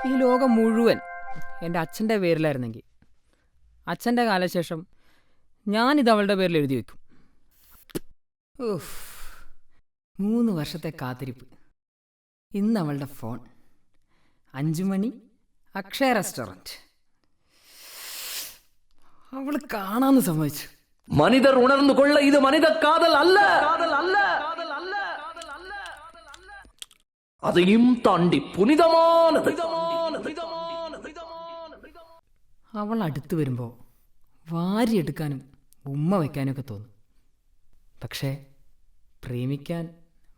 ഈ ലോകം മുഴുവൻ എൻ്റെ അച്ഛൻ്റെ പേരിലായിരുന്നെങ്കിൽ അച്ഛൻ്റെ കാലശേഷം ഞാനിത് അവളുടെ പേരിൽ എഴുതി വയ്ക്കും. 3 വർഷത്തെ കാത്തിരിപ്പ്. ഇന്ന് അവളുടെ ഫോൺ. 5 മണി, അക്ഷയ റെസ്റ്റോറൻറ്റ്. അവൾ കാണാന്ന് സമ്മതിച്ചു. മനിതർ ഉണർന്നുകൊള്ള, ഇത് മനിത കാതൽ അല്ല, അதையும் താണ്ടി പുനിതമാനത്. അവൾ അടുത്ത് വരുമ്പോൾ വാരിയെടുക്കാനും ഉമ്മ വയ്ക്കാനൊക്കെ തോന്നും. പക്ഷേ പ്രേമിക്കാൻ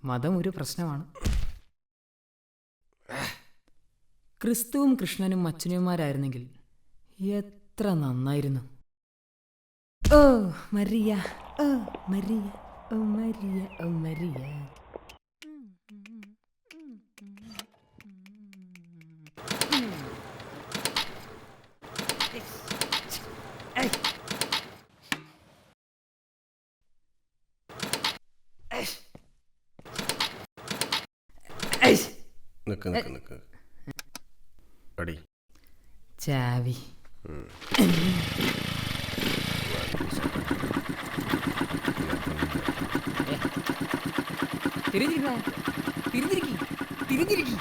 മതം ഒരു പ്രശ്നമാണ്. ക്രിസ്തുവും കൃഷ്ണനും അച്ഛനുമാരായിരുന്നെങ്കിൽ എത്ര നന്നായിരുന്നു. ഓ മരിയ, ഓ മരിയ, ഓ മരിയ, ഓ മരിയ. ചാവി. തിരിഞ്ഞിരിക്കി.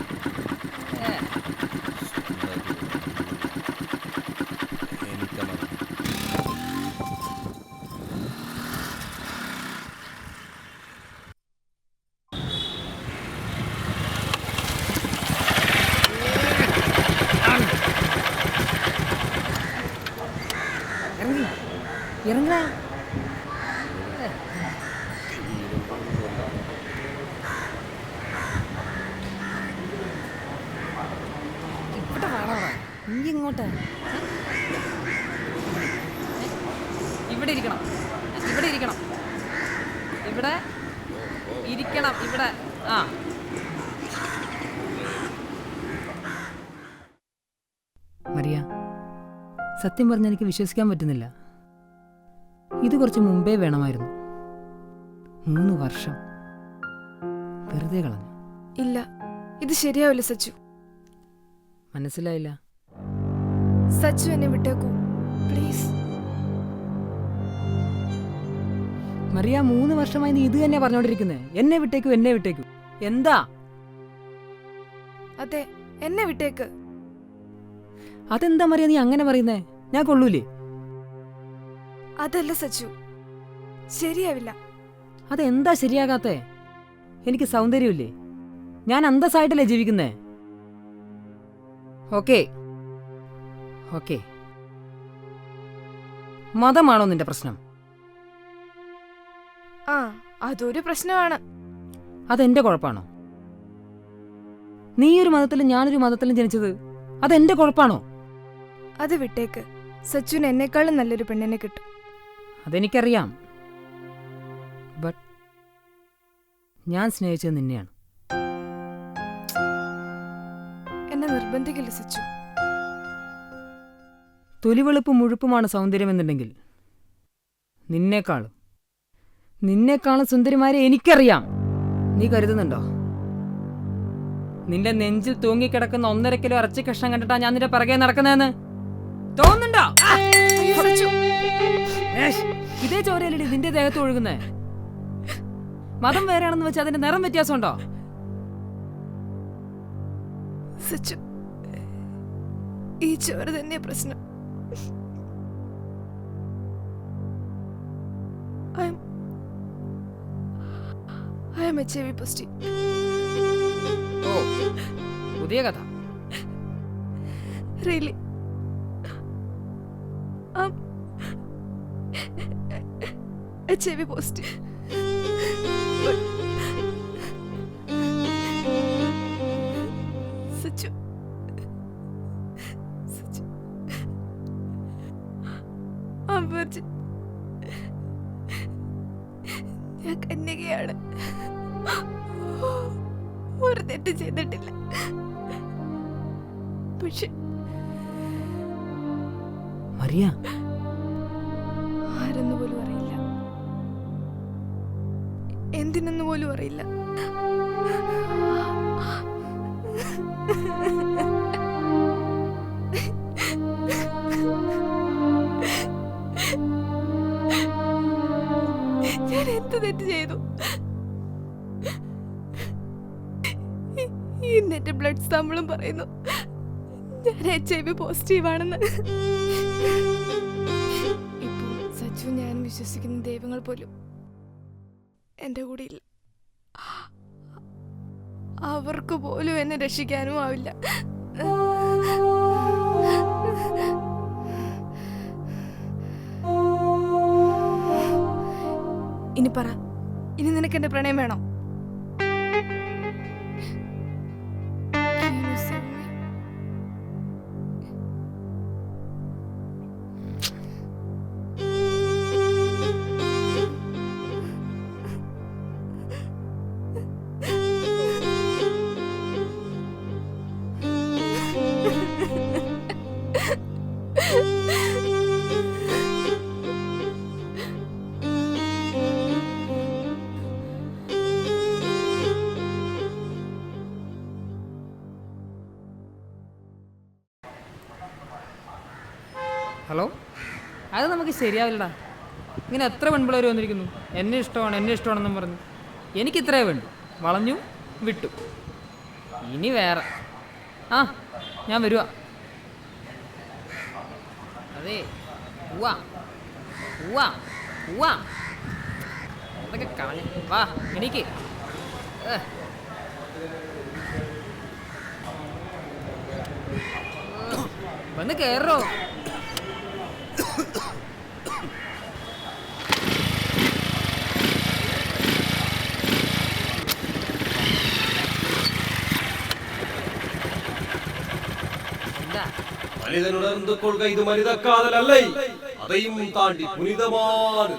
ഇറങ്ങ. ഇവിടെ വാടാ. നീ ഇങ്ങോട്ടാ. ഇവിടെ ഇരിക്കണം. ഇവിടെ ഇരിക്കണം. ഇവിടെ ഇരിക്കണം. ഇവിടെ. ആ മരിയ, സത്യം പറഞ്ഞാൽ എനിക്ക് വിശ്വസിക്കാൻ പറ്റുന്നില്ല. ഇത് കുറച്ച് മുമ്പേ വേണമായിരുന്നു. 3 വർഷം വെറുതെ കളഞ്ഞു. ഇല്ല, ഇത് ശരിയാവില്ല സച്ചു. മനസ്സിലായില്ല. സച്ചു എന്നെ വിട്ടേക്കൂ പ്ലീസ്. മറിയ, 3 വർഷമായി നീ ഇത് തന്നെ പറഞ്ഞോണ്ടിരിക്കുന്നേ. എന്നെ വിട്ടേക്കൂ, എന്നെ വിട്ടേക്കൂ. എന്താ? അതെ, എന്നെ വിട്ടേക്ക്. അതെന്താ മറിയ നീ അങ്ങനെ പറയുന്നേ? ഞാൻ കൊള്ളൂലേ? അതല്ല സച്ചു, ശരിയാവില്ല. അതെന്താ ശരിയാകാത്തേ? എനിക്ക് സൗന്ദര്യമില്ലേ? ഞാൻ അന്തസ്സായിട്ടല്ലേ ജീവിക്കുന്നേ? ഓക്കേ ഓക്കേ, മതമാണോ നിന്റെ പ്രശ്നം? ആ, അതൊരു പ്രശ്നമാണ്. അതെന്റെ കുഴപ്പമാണോ? നീ ഒരു മതത്തിലും ഞാനൊരു മതത്തിലും ജനിച്ചത് അതെന്റെ കുഴപ്പമാണോ? അത് വിട്ടേക്ക്. സച്ചുന് എന്നെക്കാളും നല്ലൊരു പെണ്ണിനെ കിട്ടും. അതെനിക്കറിയാം. ബട്ട് ഞാൻ സ്നേഹിച്ചത് നിന്നെയാണ്. എന്നെ നിർബന്ധിക്കില്ല സച്ചു. തൊലിവെളുപ്പും മുഴുപ്പുമാണ് സൗന്ദര്യമെന്നുണ്ടെങ്കിൽ നിന്നെക്കാളും സുന്ദരിമാരെ എനിക്കറിയാം. നീ കരുതുന്നുണ്ടോ നിന്റെ നെഞ്ചിൽ തൂങ്ങിക്കിടക്കുന്ന 1.5 കിലോ ഇറച്ചി കഷ്ണം കണ്ടിട്ടാ ഞാൻ നിന്റെ പിറകെ നടക്കുന്നതെന്ന് തോന്നുന്നുണ്ടോ? ഇതേ ചോരയല്ലേ നിന്റെ ദേഹത്ത് ഒഴുകുന്നേ? മതം വേറെയാണെന്ന് വെച്ചാൽ അതിന്റെ നിറം വ്യത്യാസമുണ്ടോ? സച്ചു, ഈ ചോര തന്നെ പ്രശ്നം. I am HIV positive. ഓ, പുതിയ കഥ. Really? HIV positive. But Saju, I'm virgin. ഞാൻ കന്യകയാണ്. ഒരു തെറ്റ് ചെയ്തിട്ടില്ല. പക്ഷെ മറിയ, ആരെന്ന് പോലും അറിയില്ല, എന്തിനെന്ന് പോലും അറിയില്ല. ഇന്ന് എന്റെ ബ്ലഡ് സാമ്പിളും പറയുന്നു ഞാൻ HIV പോസിറ്റീവ് ആണെന്ന്. ഇപ്പോൾ സച്ചു ഞാൻ വിശ്വസിക്കുന്ന ദൈവങ്ങൾ പോലും എന്റെ കൂടെ ഇല്ല. അവർക്ക് പോലും എന്നെ രക്ഷിക്കാനും ആവില്ല. ഇനി പറ, ഇനി നിനക്ക് എന്റെ പ്രണയം വേണോ? ഹലോ, അത് നമുക്ക് ശരിയാവില്ലടാ. ഇങ്ങനെ എത്ര പെൺപിള്ളേർ വന്നിരിക്കുന്നു, എന്നെ ഇഷ്ടമാണെന്നും പറഞ്ഞു. എനിക്കിത്രേ വേണ്ടു. വളഞ്ഞു വിട്ടു. ഇനി വേറെ. ആ, ഞാൻ വരുവാ. അതെ, ഉവ്വാ ഉവ്വാ ഉവ്വാ അതൊക്കെ കളഞ്ഞു. വാ എനിക്ക് വന്ന് കയറോ. மனிதனுணர்ந்து கொள்க இது மனித காதல் அல்ல, அதையும் தாண்டி புனிதமானது.